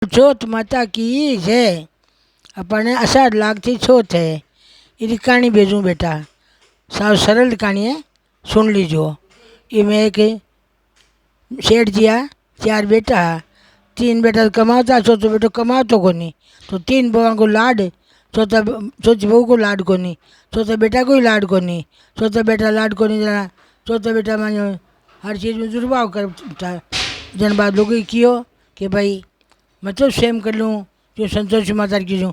चौथ माता की जय। अपने अषाढ़ लाग थी चौथ है। ये कहानी भेजूँ बेटा, साव सरल कहानी है, सुन लीजो। ये में एक सेठ जिया, चार बेटा, तीन बेटा कमाता, चौथो बेटो कमातो को नहीं, तो तीन बहू को लाड, चौथी बहू को लाड को नहीं, चौथा बेटा को ही लाड को नहीं, चौथा बेटा लाड को नहीं जना, चौथा बेटा मानो हर चीज़ में दुर्भाव करता। जन बाद लोग कियो कि भाई मैं तो सेम कर लूँ जो संतोष माता की जो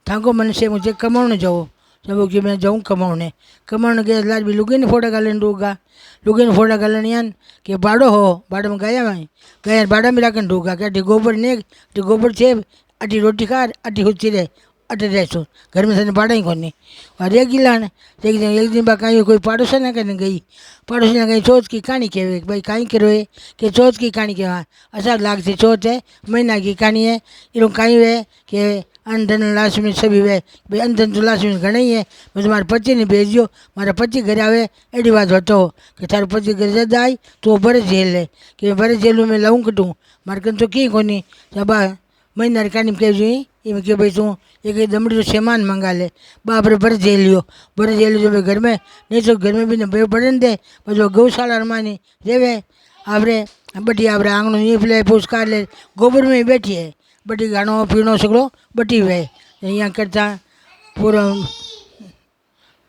थाको मन से मुझे कमाने जाओ, जब कि मैं जाऊँ कमाने गए लाज भी लुगे ने फोड़ा गालन डूगा, लुगे ने फोड़ा गालन यान कि बाड़ो हो, बाड़ो में गया बाड़ा में राखन डूगा कि अटी गोबर ने अटी गोबर थे, अटी रोटी खा अटी होती रहे, अटे रहो घर में से बाड़ा ही कोनी। और एक गिलान एक दिन बा कहीं कोई पड़ोसा ना करने गई, पड़ोसी ने कहीं चौथ की कहानी कहे भाई कहीं करो है कि चौथ की कहानी कहा अषाढ़ लाग से चौथ है, महीना की कहानी है। ये लोग कहीं है कि अंधन लाश में सभी वे भाई अंधन तो लाश में घना ही है, मैं तुम्हारे पति ने भेज दियो, मारा पति घर आवे एडी बात होता हो कि थारे पति घर जद आई तो बड़े जेल है कि मैं बड़े जेल में लाऊँ कटूँ मारे कन तो कहीं कोनी। जब महीना कहानी कह जी ये कि भाई तू एक दमड़ी तो सामान मंगा ले, बाप रे बड़े जेल जो भाई घर में नहीं तो घर में भी न पड़े दे पर जो गौशाला मानी रेवे आपरे बटी आपरे आंगणो ये फिले पुरस्कार ले गोबर में बैठी है, बटी गाणो पीणो सगड़ो बटी वे यहाँ करता पूरा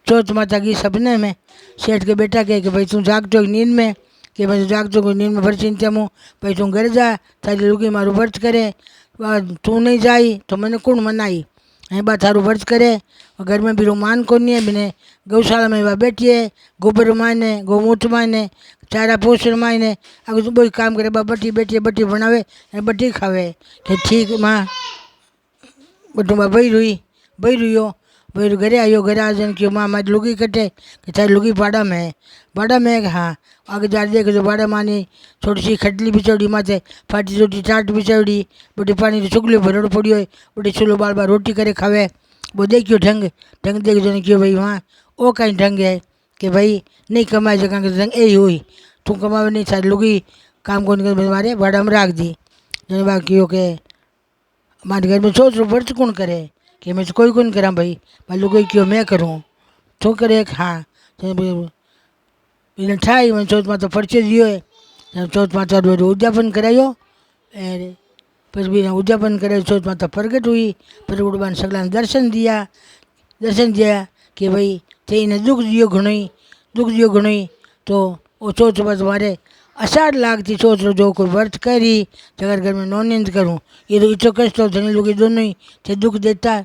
चौथ माता की सपने में सेठ के बेटा कहे कि भाई तू जागतो नींद में कि भाई जागतो को नींद में भर चिंता मुँ भाई तू घर जा तारी लुकी मारू व्रत करे, तू नहीं जाई तो मैंने कौन मनाई है बात थारू व्रत करे। और घर में भी रुमान को नहीं है बिने गौशाला में वह बैठी है गोबर मायने गौमूत्र मायने चारा पोषण मायने अगर तू कोई काम करे बा बटी बैठी बटी बनावे बटी खावे कि ठीक माँ बटू माँ बही रुई हो भाई घरे आयो घर आ जन क्यों माँ मारी लुगी कटे कि थारी लुगी बाड़ा में है हाँ आगे जा देख जो बाड़ा मानी छोटी सी खटली बिचौड़ी माथे फाटी रोटी टाट बिचौड़ी बड़ी पानी तो चुगली भरड़ पड़ी हो बड़ी चूल्हो बार बार रोटी करे खावे वो देखियो ढंग देख जो क्यों भाई वहाँ वो कहीं ढंग है कि भाई नहीं कमाए जगह के ढंग यही हुई तू कमावे नहीं सारी लुगी काम को निकल मारे बाड़ा में राख दी जन बाकी हो के हमारे घर में सोच रो व्रत कौन करे कि मैं तो कोई कौन करा भाई लुग क्यों मैं करूँ तो करे हाँ इन ठाई मैं चौथ माता परिचय दियो है चौथ माता उद्यापन करायो फिर भी उद्यापन करे चौथ माता प्रगट हुई प्रगट बान सगला दर्शन दिया कि भाई ते इन्हें दुख दियो घणोई तो वो चौथ माता मारे अषाढ़ लागती चौथ रो जो कोई व्रत करी जगह घर में नौनिंद करूँ ये तो इतो कष्ट हो धनी लोग दोनों ही थे दुख देता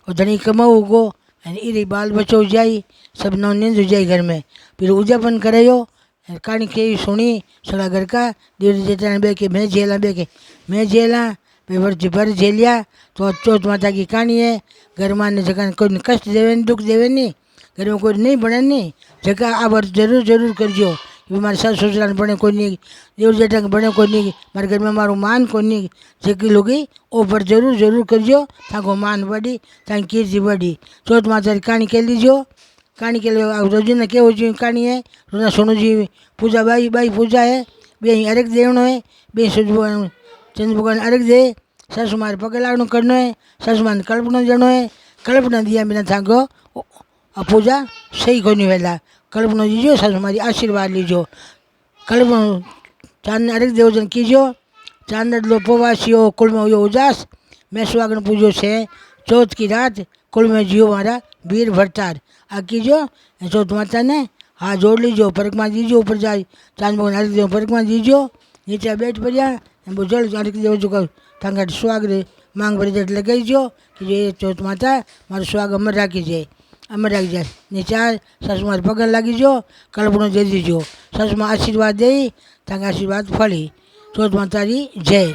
और धनी कमाऊ को इरे बाल बच्चों जाई सब नौनिंद हो जाए घर में फिर उद्यापन करायो कहानी के सुनी सड़ा घर का धीरे जेठा बे के मैं जेला भाई वर्ष भर झेलिया तो चौथ माता की कहानी है। घर में जगह कोई कष्ट देवे नहीं दुख देवे नहीं घर में कोई नहीं बने नहीं जगह आ वर्ष जरूर करजो मारे सास ससुरा बने कोई नहीं देवर जेठा बने कोई नहीं मारे घर में मारो मान कोई नहीं जेकी लोगी ओ पर जरूर करजो ताको मान बढ़ी ताकि कीर्ति बढ़ी। चौथ माता की कहानी कह लीजियो कहानी के लिए रोजीना केव जी कहानी है रोजा सोनू जी पूजा बाई पूजा है बे अर्घ देवनो है बे सूर्य भगवान चंद्र भगवान अर्घ दे सासू मारे पगे लागणो करनो है सासू मारे कल्पना जनो है कल्पना दिया बिना थाको पूजा सही कोनी वेला कल्पना दीजो सासू मारी आशीर्वाद लीजो कल्पना चांद अर्घ देवजन कीजो चांद लो उपवासियो कुल में हो उजास मैं सुहागन पूजो से चौथ की रात कुल में जियो मारा वीर भरतार आ कीजो चौथ माता ने हाथ जोड़ लीजो परिक्रमा दीजो ऊपर जाए चांद भगवान अर्घ देव परिक्रमा दीजो नीचे बैठ पड़िया वो जल अर्घ देव जो तंगा सुहाग मांग भरी जट लगाईजो कि ये चौथ माता मारो सुहाग अमर राखी जाए नीचे सासू मारे पगन लागीजो कल्पना दे दीजो सासू माँ आशीर्वाद दे तंगा आशीर्वाद फली चौथ माता री जय।